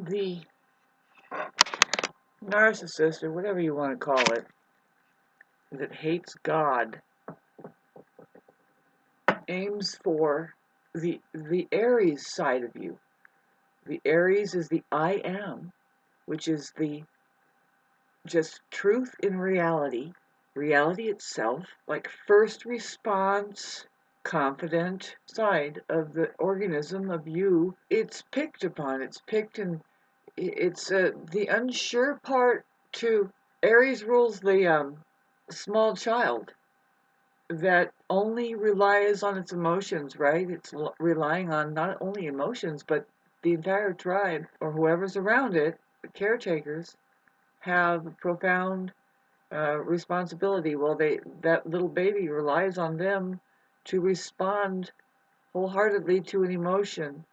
The narcissist, or whatever you want to call it, that hates God, aims for the Aries side of you. The Aries is the I am, which is the just truth in reality, reality itself, like first response, confident side of the organism of you. It's picked upon, it's picked, and it's the unsure part too. Aries rules the small child that only relies on its emotions, right? It's relying on not only emotions, but the entire tribe or whoever's around it, the caretakers, have profound responsibility. Well, that little baby relies on them to respond wholeheartedly to an emotion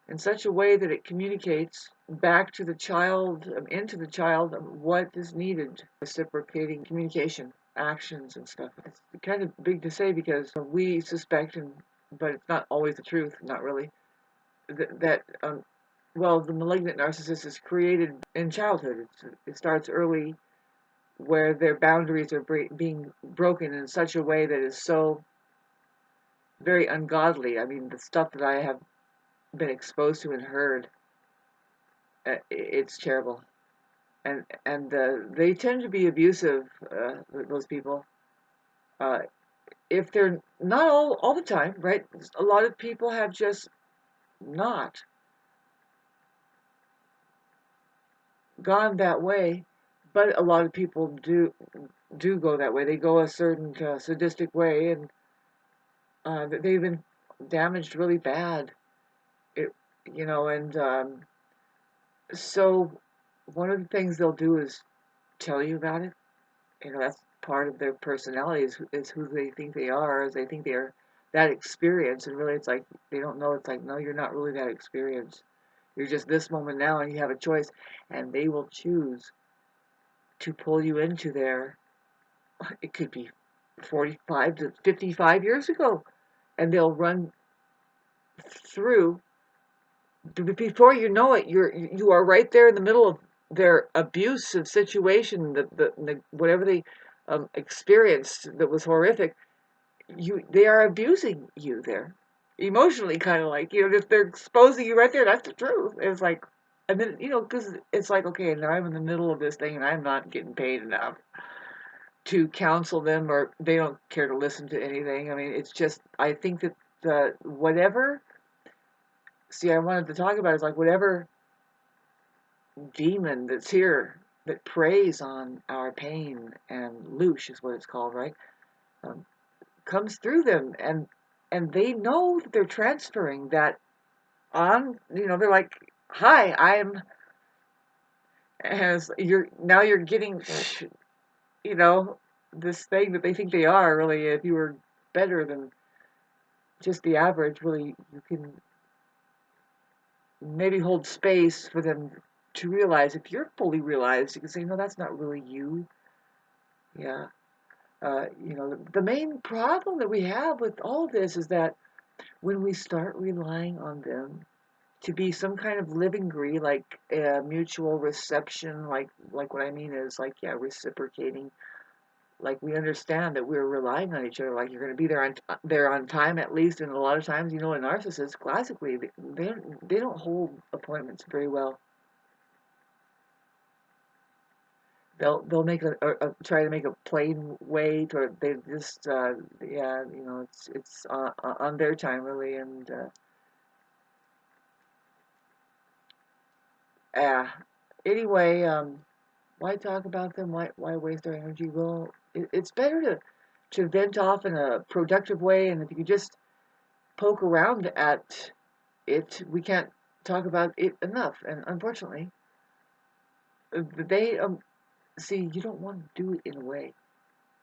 in such a way that it communicates back to the child, into the child, what is needed, reciprocating communication, actions and stuff. It's kind of big to say because we suspect, but it's not always the truth, not really, that well, the malignant narcissist is created in childhood. It starts early, where their boundaries are being broken in such a way that is so very ungodly. I mean, the stuff that I have been exposed to and heard, it's terrible. And they tend to be abusive, those people. Uh, if they're not all the time, right? A lot of people have just not gone that way, but a lot of people do go that way. They go a certain sadistic way, and they've been damaged really bad. It, and so one of the things they'll do is tell you about it. That's part of their personality is who they think they are, is they think they're that experience, and really it's like they don't know. It's like, no, you're not really that experience. You're just this moment now, and you have a choice, and they will choose to pull you into their, it could be 45 to 55 years ago, and they'll run through. Before you know it, you are right there in the middle of their abusive situation, whatever they experienced that was horrific. They are abusing you there, emotionally, kind of like, if they're exposing you right there, that's the truth. It's like, and then because it's like, okay, now I'm in the middle of this thing and I'm not getting paid enough to counsel them, or they don't care to listen to anything. I mean, it's just, I think that whatever. See, I wanted to talk about is like whatever demon that's here that preys on our pain, and loosh is what it's called, right? Um, Comes through them, and they know that they're transferring that on. They're like, "Hi, I'm," as you're getting, you know, this thing that they think they are. Really, if you were better than just the average, really, you can maybe hold space for them to realize. If you're fully realized, you can say, "No, that's not really you." Yeah. The main problem that we have with all this is that when we start relying on them to be some kind of living agree, like mutual reception, like what I mean is like, yeah, reciprocating. Like we understand that we're relying on each other. Like you're going to be there on time at least, and a lot of times, a narcissist classically they don't hold appointments very well. They'll make try to make a plain wait, or they just yeah, it's on their time really, and uh, anyway, why talk about them? Why waste our energy? Well, it's better to vent off in a productive way, and if you could just poke around at it, we can't talk about it enough, and unfortunately, they see, you don't want to do it in a way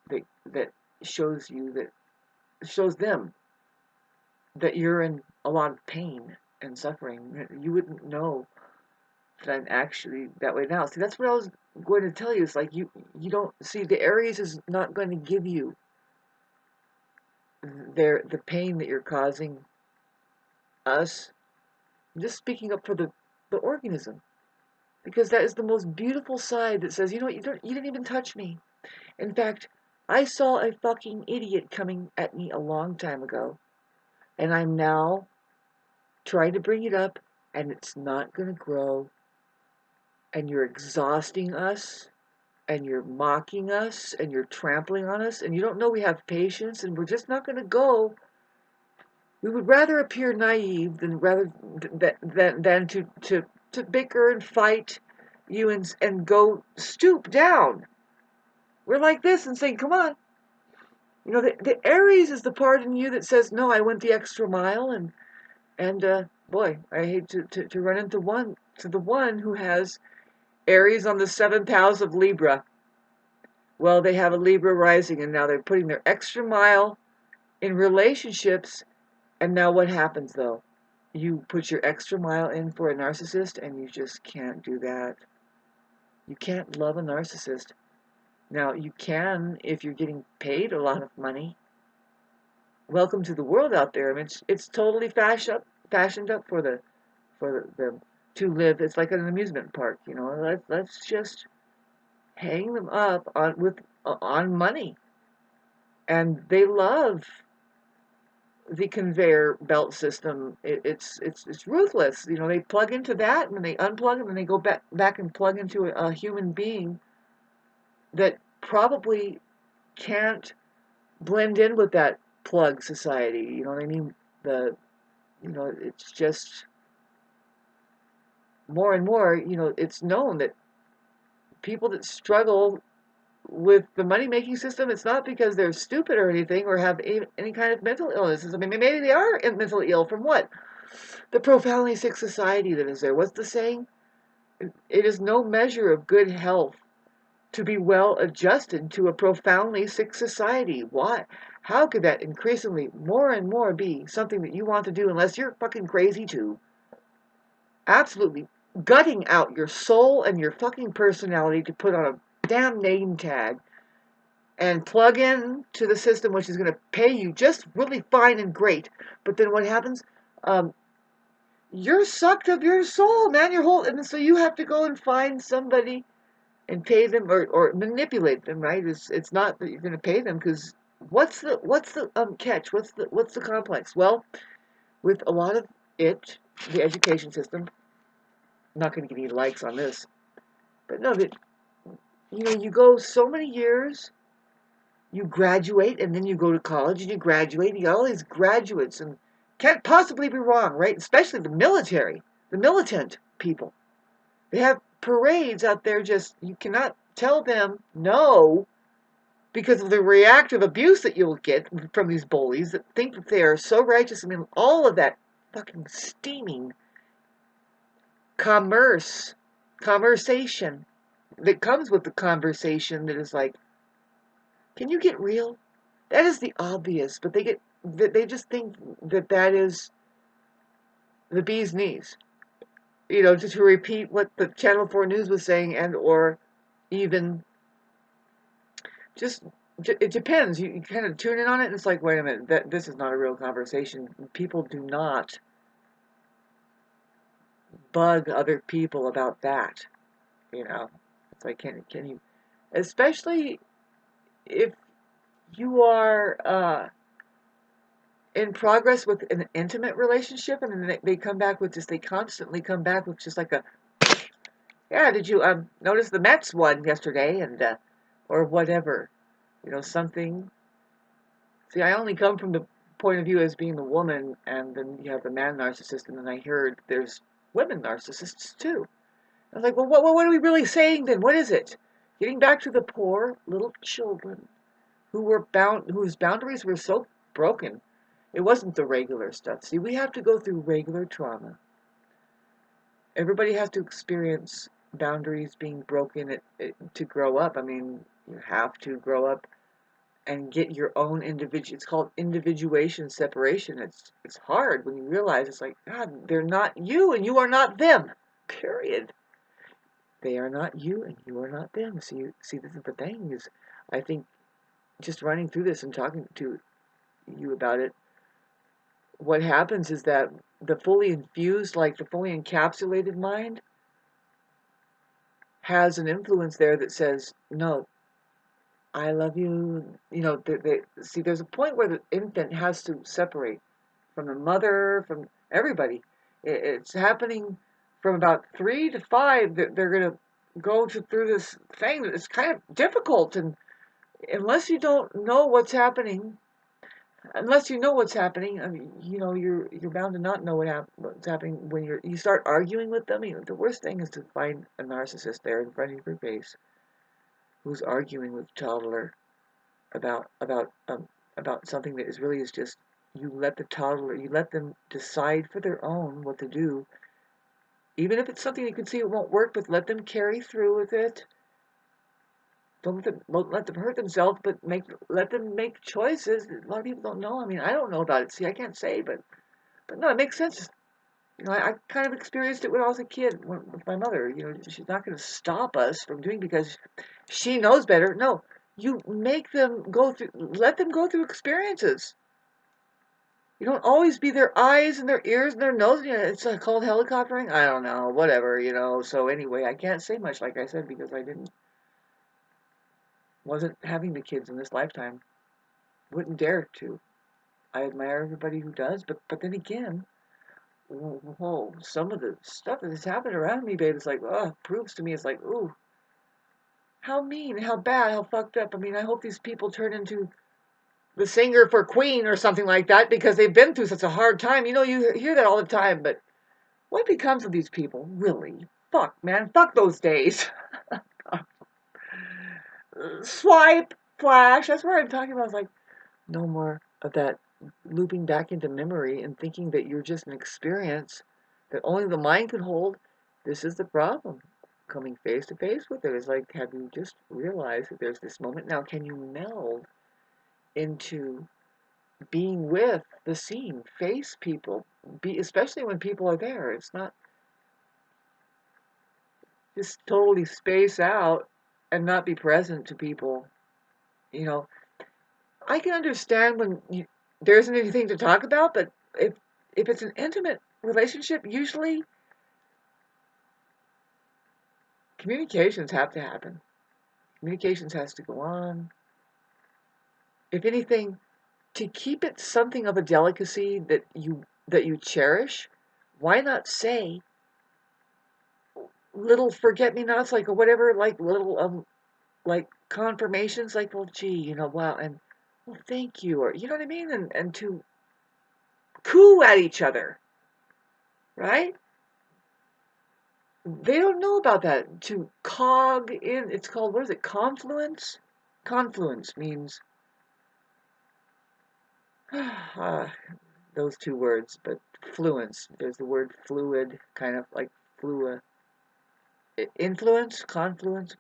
that shows you that shows them that you're in a lot of pain and suffering. You wouldn't know that I'm actually that way now. See, that's what I was going to tell you. It's like you don't see, the Aries is not going to give you the pain that you're causing us. I'm just speaking up for the organism. Because that is the most beautiful side that says, you know what, you didn't even touch me. In fact, I saw a fucking idiot coming at me a long time ago, and I'm now trying to bring it up, and it's not going to grow, and you're exhausting us, and you're mocking us, and you're trampling on us, and you don't know we have patience, and we're just not going to go. We would rather appear naive than to bicker and fight you and go stoop down. We're like this and saying, come on. You know, the Aries is the part in you that says, no, I went the extra mile, and boy, I hate to run into the one who has Aries on the 7th house of Libra. Well, they have a Libra rising, and now they're putting their extra mile in relationships. And now what happens, though? You put your extra mile in for a narcissist, and you just can't do that. You can't love a narcissist. Now, you can if you're getting paid a lot of money. Welcome to the world out there. I mean, it's totally fashioned up for the to live. It's like an amusement park, you know. Let's just hang them up on money, and they love the conveyor belt system. It's ruthless. You know, they plug into that, and then they unplug, and then they go back and plug into a human being that probably can't blend in with that plug society. You know what I mean? It's just more and more. You know, it's known that people that struggle with the money-making system, it's not because they're stupid or anything or have any kind of mental illnesses. I mean, maybe they are mentally ill from what? The profoundly sick society that is there. What's the saying? It is no measure of good health to be well adjusted to a profoundly sick society. Why? How could that increasingly, more and more, be something that you want to do unless you're fucking crazy too? Absolutely gutting out your soul and your fucking personality to put on a damn name tag and plug in to the system, which is going to pay you just really fine and great. But then what happens? Um, you're sucked of your soul, man. Your whole, and so you have to go and find somebody and pay them or manipulate them, right? It's not that you're going to pay them, because what's the catch? What's the complex? Well, with a lot of the education system, I'm not going to give you likes on this, but no, that you go so many years, you graduate, and then you go to college and you graduate, and you got all these graduates, and can't possibly be wrong, right? Especially the military, the militant people. They have parades out there, just, you cannot tell them no because of the reactive abuse that you'll get from these bullies that think that they are so righteous. I mean, all of that fucking steaming conversation that comes with the conversation that is like, can you get real? That is the obvious, but they just think that is the bee's knees. You know, to repeat what the Channel 4 News was saying, and or even just, it depends. You kind of tune in on it, and it's like, wait a minute, this is not a real conversation. People do not bug other people about that. You know, it's like, can you, especially if you are in progress with an intimate relationship, and then they come back with just, they constantly come back with just like a, yeah, did you notice the Mets won yesterday, and or whatever, something. See, I only come from the point of view as being the woman, and then you have the man narcissist, and then I heard there's women narcissists too. I was like, well, what are we really saying then? What is it? Getting back to the poor little children whose boundaries were so broken. It wasn't the regular stuff. See, we have to go through regular trauma. Everybody has to experience boundaries being broken to grow up. I mean, you have to grow up and get your own individual. It's called individuation separation. It's hard when you realize, it's like, God, they're not you and you are not them. Period. They are not you and you are not them. See, this is the thing, is I think just running through this and talking to you about it, what happens is that the fully infused, like the fully encapsulated mind, has an influence there that says, no, I love you. See, there's a point where the infant has to separate from the mother, from everybody. It's happening from about 3 to 5 that they're going to through this thing that is kind of difficult. And unless you don't know what's happening, unless you know what's happening, I mean, you're bound to not know what's happening when you start arguing with them. The worst thing is to find a narcissist there in front of your face who's arguing with a toddler about something that is just, you let them decide for their own what to do, even if it's something you can see it won't work, but let them carry through with it. Don't let them hurt themselves, but let them make choices. A lot of people don't know. I mean, I don't know about it. See, I can't say, but no, it makes sense. I kind of experienced it when I was a kid with my mother. She's not going to stop us from doing because she knows better. No, you let them go through experiences. You don't always be their eyes and their ears and their nose. It's called helicoptering. I don't know, whatever. So anyway, I can't say much, like I said, because wasn't having the kids in this lifetime. Wouldn't dare to. I admire everybody who does, but then again, whoa, some of the stuff that has happened around me, babe, it's like, proves to me, it's like, ooh, how mean, how bad, how fucked up. I mean, I hope these people turn into the singer for Queen or something like that because they've been through such a hard time. You hear that all the time, but what becomes of these people, really? Fuck, man, fuck those days. Swipe, flash, that's what I'm talking about. It's like, no more of that looping back into memory and thinking that you're just an experience that only the mind can hold. This is the problem. Coming face to face with it is like, have you just realized that there's this moment now? Can you meld into being with the scene, face people, especially when people are there? It's not just totally space out and not be present to people. I can understand when there isn't anything to talk about, but if it's an intimate relationship, usually communications have to happen. Communications has to go on. If anything, to keep it something of a delicacy that you cherish, why not say little forget-me-nots, like, or whatever, like little like confirmations, like, well, gee, wow, and well, thank you, or you know what I mean, and to coo at each other, right? They don't know about that. To cog in, it's called, what is it, confluence? Confluence means, those two words, but fluence. There's the word fluid, kind of like fluid. Influence, confluence.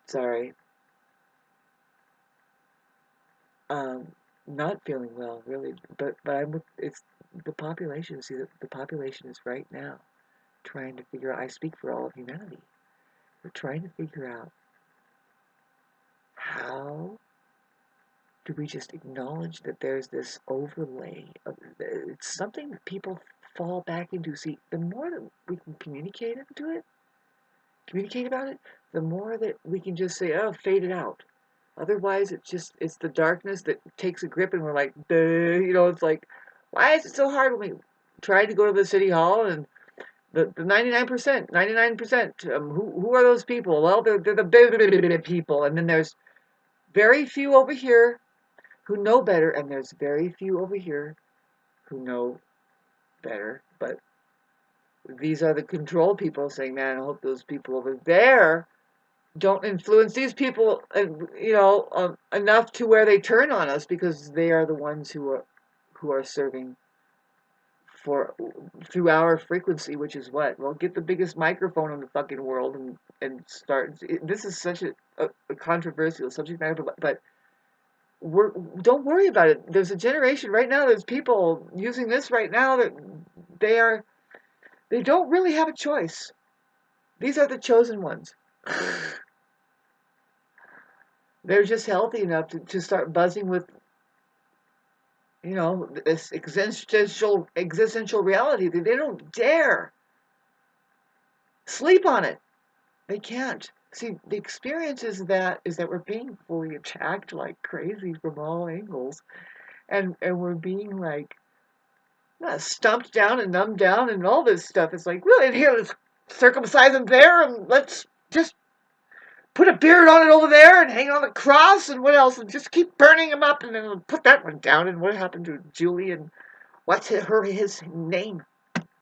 Sorry. Not feeling well, really, but it's the population. See, the population is right now trying to figure out. I speak for all of humanity. We're trying to figure out how do we just acknowledge that there's this overlay of, it's something that people fall back into. See, the more that we can communicate about it, the more that we can just say, oh, fade it out. Otherwise, it's the darkness that takes a grip, and we're like, it's like, why is it so hard when we try to go to the city hall and the 99%, who are those people? Well, they're the people, and then there's very few over here who know better, and there's very few over here who know better. But these are the control people saying, man, I hope those people over there don't influence these people, enough to where they turn on us, because they are the ones who are serving for through our frequency, which is what? Well, get the biggest microphone in the fucking world and start. This is such a controversial subject matter, but don't worry about it. There's a generation right now. There's people using this right now that they don't really have a choice. These are the chosen ones. They're just healthy enough to start buzzing with this existential reality that they don't dare sleep on it. They can't. See, the experience is that we're being fully attacked like crazy from all angles, and we're being like stumped down and numbed down and all this stuff. It's like, really, here, let's circumcise them there, and let's just put a beard on it over there and hang on the cross, and what else? And just keep burning them up, and then put that one down. And what happened to Julie? And what's his name?